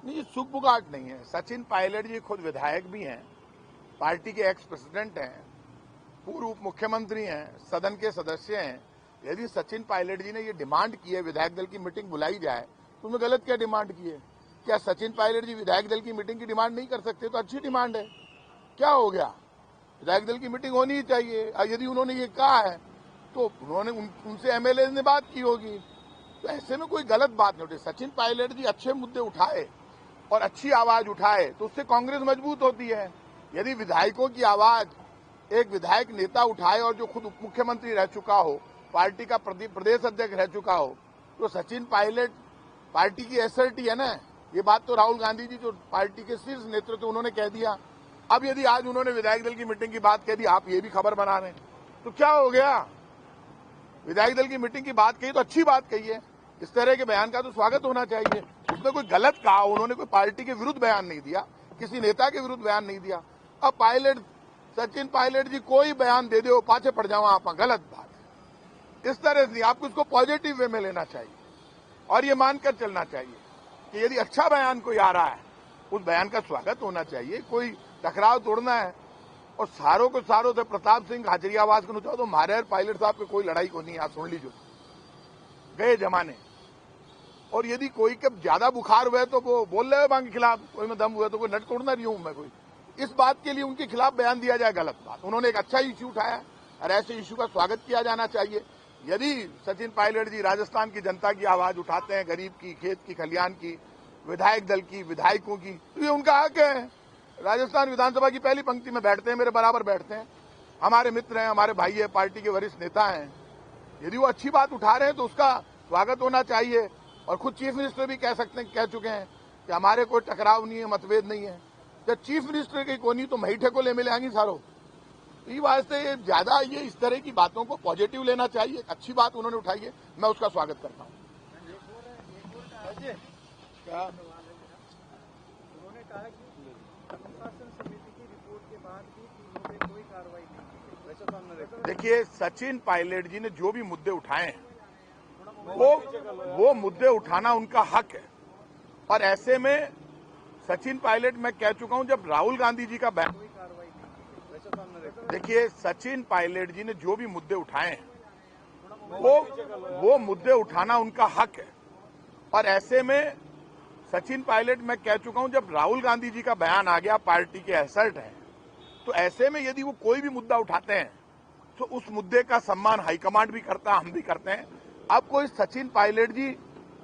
नहीं, सुखबुगाहट नहीं है। सचिन पायलट जी खुद विधायक भी हैं, पार्टी के एक्स प्रेसिडेंट हैं, पूर्व उप मुख्यमंत्री हैं, सदन के सदस्य हैं। यदि सचिन पायलट जी ने ये डिमांड की है विधायक दल की मीटिंग बुलाई जाए, तो उन्होंने गलत क्या डिमांड की है? क्या सचिन पायलट जी विधायक दल की मीटिंग की डिमांड नहीं कर सकते? तो अच्छी डिमांड है, क्या हो गया? विधायक दल की मीटिंग होनी ही चाहिए। यदि उन्होंने ये कहा है तो उन्होंने उनसे एमएलए ने बात की होगी, तो ऐसे में कोई गलत बात नहीं उठी। सचिन पायलट जी अच्छे मुद्दे उठाए और अच्छी आवाज उठाए तो उससे कांग्रेस मजबूत होती है। यदि विधायकों की आवाज एक विधायक नेता उठाए और जो खुद उप मुख्यमंत्री रह चुका हो, पार्टी का प्रदेश अध्यक्ष रह चुका हो, तो सचिन पायलट पार्टी की एसआरटी है ना। ये बात तो राहुल गांधी जी जो पार्टी के शीर्ष नेतृत्व उन्होंने कह दिया। अब यदि आज उन्होंने विधायक दल की मीटिंग की बात कह दी, आप ये भी खबर बना रहे हैं, तो क्या हो गया? विधायक दल की मीटिंग की बात कही तो अच्छी बात कही है। इस तरह के बयान का तो स्वागत होना चाहिए। उसमें कोई गलत कहा, उन्होंने कोई पार्टी के विरुद्ध बयान नहीं दिया, किसी नेता के विरुद्ध बयान नहीं दिया। अब पायलट सचिन पायलट जी कोई बयान दे दो, पाछे पड़ जाओ आप, गलत बात है। इस तरह से आपको इसको पॉजिटिव वे में लेना चाहिए और ये मानकर चलना चाहिए कि यदि अच्छा बयान कोई आ रहा है, उस बयान का स्वागत होना चाहिए। कोई टकराव तोड़ना है और सारों को सारों से प्रताप सिंह हाजरियावास को नुचाओ तो हमारे और पायलट साहब की कोई लड़ाई को नहीं। आप सुन लीजिए, गए जमाने। और यदि कोई कब ज्यादा बुखार हुआ है तो वो बोल रहे हैं के खिलाफ, कोई में दम हुआ तो कोई नट तोड़ना नहीं हूं मैं कोई। इस बात के लिए उनके खिलाफ बयान दिया जाए, गलत बात। उन्होंने एक अच्छा इश्यू उठाया और ऐसे इश्यू का स्वागत किया जाना चाहिए। यदि सचिन पायलट जी राजस्थान की जनता की आवाज उठाते हैं, गरीब की, खेत की, खलियान की, विधायक दल की, विधायकों की, तो ये उनका हक है। राजस्थान विधानसभा की पहली पंक्ति में बैठते हैं, मेरे बराबर बैठते हैं, हमारे मित्र हैं, हमारे भाई है, पार्टी के वरिष्ठ नेता हैं। यदि वो अच्छी बात उठा रहे हैं तो उसका स्वागत होना चाहिए। और खुद चीफ मिनिस्टर भी कह चुके हैं कि हमारे कोई टकराव नहीं है, मतभेद नहीं है। जब चीफ मिनिस्टर की कोनी तो महीठे को ले मिले आएंगी सारों। ये वास्ते ज्यादा ये इस तरह की बातों को पॉजिटिव लेना चाहिए। अच्छी बात उन्होंने उठाई है, मैं उसका स्वागत करता हूँ। क्या उन्होंने कहा कि अनुशासन समिति की रिपोर्ट के बाद भी तीनों पे कोई कार्रवाई नहीं की। देखिए, सचिन पायलट जी ने जो भी मुद्दे उठाए हैं वो मुद्दे उठाना उनका हक है। और ऐसे में सचिन पायलट, मैं कह चुका हूं, जब राहुल गांधी जी का बयान, देखिए सचिन पायलट जी ने जो भी मुद्दे उठाए हैं वो मुद्दे उठाना उनका हक है। और ऐसे में सचिन पायलट, मैं कह चुका हूं, जब राहुल गांधी जी का बयान आ गया, पार्टी के एसेट है, तो ऐसे में यदि वो कोई भी मुद्दा उठाते हैं तो उस मुद्दे का सम्मान हाईकमांड भी करता है, हम भी करते हैं। अब कोई सचिन पायलट जी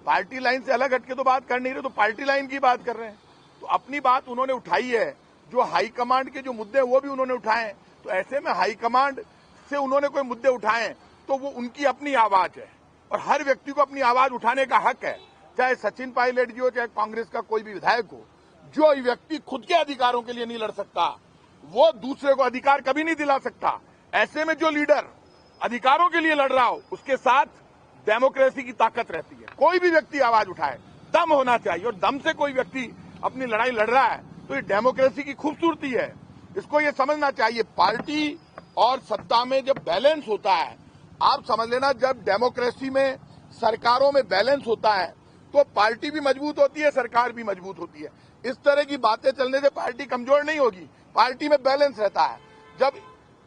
पार्टी लाइन से अलग हटके तो बात कर नहीं रहे, तो पार्टी लाइन की बात कर रहे हैं। तो अपनी बात उन्होंने उठाई है, जो हाईकमांड के जो मुद्दे वो भी उन्होंने उठाए हैं। तो ऐसे में हाईकमांड से उन्होंने कोई मुद्दे उठाए हैं तो वो उनकी अपनी आवाज है और हर व्यक्ति को अपनी आवाज उठाने का हक है, चाहे सचिन पायलट जी हो, चाहे कांग्रेस का कोई भी विधायक हो। जो व्यक्ति खुद के अधिकारों के लिए नहीं लड़ सकता, वो दूसरे को अधिकार कभी नहीं दिला सकता। ऐसे में जो लीडर अधिकारों के लिए लड़ रहा हो, उसके साथ डेमोक्रेसी की ताकत रहती है। कोई भी व्यक्ति आवाज उठाए, दम होना चाहिए, और दम से कोई व्यक्ति अपनी लड़ाई लड़ रहा है तो ये डेमोक्रेसी की खूबसूरती है। इसको ये समझना चाहिए। पार्टी और सत्ता में जब बैलेंस होता है, आप समझ लेना, जब डेमोक्रेसी में, सरकारों में बैलेंस होता है तो पार्टी भी मजबूत होती है, सरकार भी मजबूत होती है। इस तरह की बातें चलने से पार्टी कमजोर नहीं होगी, पार्टी में बैलेंस रहता है। जब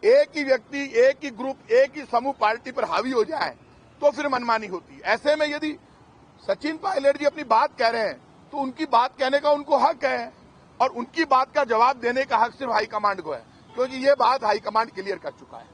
एक ही व्यक्ति, एक ही ग्रुप, एक ही समूह पार्टी पर हावी हो जाए तो फिर मनमानी होती है। ऐसे में यदि सचिन पायलट जी अपनी बात कह रहे हैं तो उनकी बात कहने का उनको हक है और उनकी बात का जवाब देने का हक सिर्फ हाईकमांड को है, क्योंकि ये बात हाईकमांड क्लियर कर चुका है।